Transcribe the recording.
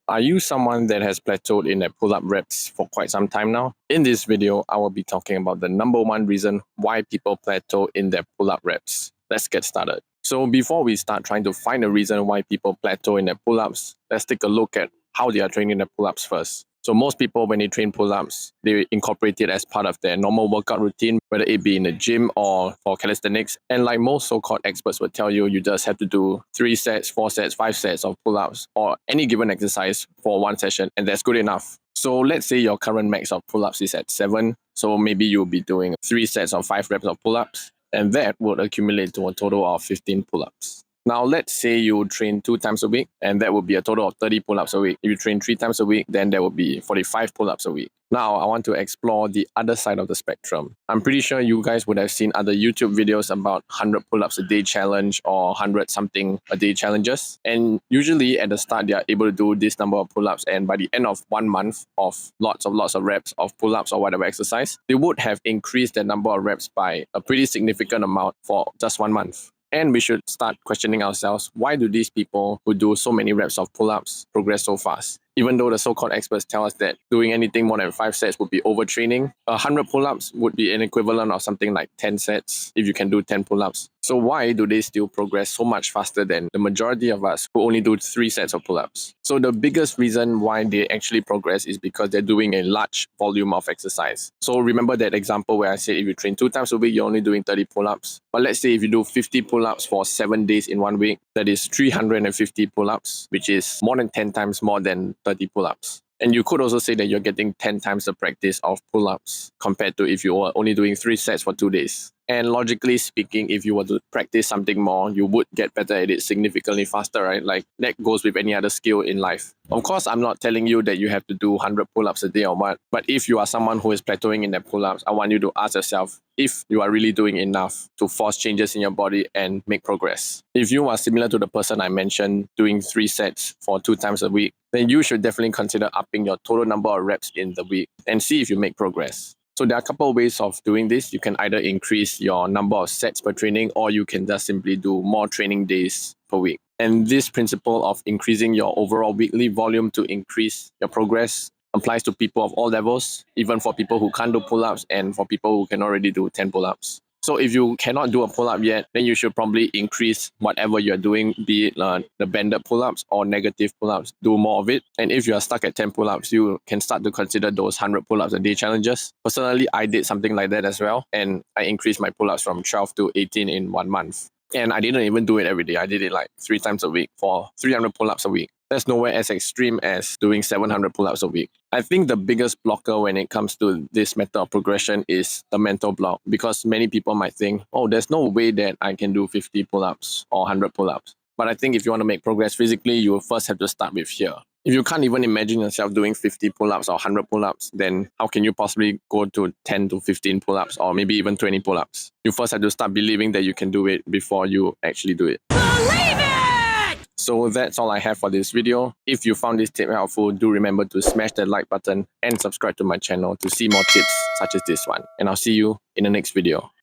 Are you someone that has plateaued in their pull-up reps for quite some time now? In this video, I will be talking about the number one reason why people plateau in their pull-up reps. Let's get started. So before we start trying to find a reason why people plateau in their pull-ups, let's take a look at how they are training their pull-ups first. So most people, when they train pull-ups, they incorporate it as part of their normal workout routine, whether it be in the gym or for calisthenics. And like most so-called experts will tell you, you just have to do 3 sets, 4 sets, 5 sets of pull-ups or any given exercise for one session, and that's good enough. So let's say your current max of pull-ups is at 7. So maybe you'll be doing 3 sets of 5 reps of pull-ups, and that would accumulate to a total of 15 pull-ups. Now, let's say you train 2 times a week, and that would be a total of 30 pull-ups a week. If you train 3 times a week, then there would be 45 pull-ups a week. Now, I want to explore the other side of the spectrum. I'm pretty sure you guys would have seen other YouTube videos about 100 pull-ups a day challenge or 100 something a day challenges. And usually at the start, they are able to do this number of pull-ups. And by the end of 1 month of lots of reps of pull-ups or whatever exercise, they would have increased the number of reps by a pretty significant amount for just 1 month. And we should start questioning ourselves, why do these people who do so many reps of pull-ups progress so fast? Even though the so-called experts tell us that doing anything more than 5 sets would be overtraining, 100 pull-ups would be an equivalent of something like 10 sets if you can do 10 pull-ups. So why do they still progress so much faster than the majority of us who only do 3 sets of pull-ups? So the biggest reason why they actually progress is because they're doing a large volume of exercise. So remember that example where I said if you train 2 times a week, you're only doing 30 pull-ups. But let's say if you do 50 pull-ups for 7 days in 1 week, that is 350 pull-ups, which is more than 10 times more than 30 pull-ups. And you could also say that you're getting 10 times the practice of pull-ups compared to if you were only doing 3 sets for 2 days. And logically speaking, if you were to practice something more, you would get better at it significantly faster, right? Like that goes with any other skill in life. Of course, I'm not telling you that you have to do 100 pull-ups a day or what. But if you are someone who is plateauing in their pull-ups, I want you to ask yourself if you are really doing enough to force changes in your body and make progress. If you are similar to the person I mentioned, doing 3 sets for 2 times a week, then you should definitely consider upping your total number of reps in the week and see if you make progress. So there are a couple of ways of doing this. You can either increase your number of sets per training, or you can just simply do more training days per week. And this principle of increasing your overall weekly volume to increase your progress applies to people of all levels, even for people who can't do pull-ups and for people who can already do 10 pull-ups. So if you cannot do a pull-up yet, then you should probably increase whatever you're doing, be it the banded pull-ups or negative pull-ups, do more of it. And if you are stuck at 10 pull-ups, you can start to consider those 100 pull-ups a day challenges. Personally, I did something like that as well. And I increased my pull-ups from 12 to 18 in 1 month. And I didn't even do it every day. I did it like 3 times a week for 300 pull-ups a week. That's nowhere as extreme as doing 700 pull-ups a week. I think the biggest blocker when it comes to this method of progression is the mental block, because many people might think, oh, there's no way that I can do 50 pull-ups or 100 pull-ups. But I think if you want to make progress physically, you will first have to start with here. If you can't even imagine yourself doing 50 pull-ups or 100 pull-ups, then how can you possibly go to 10 to 15 pull-ups or maybe even 20 pull-ups? You first have to start believing that you can do it before you actually do it. Believe it! So that's all I have for this video. If you found this tip helpful, do remember to smash that like button and subscribe to my channel to see more tips such as this one. And I'll see you in the next video.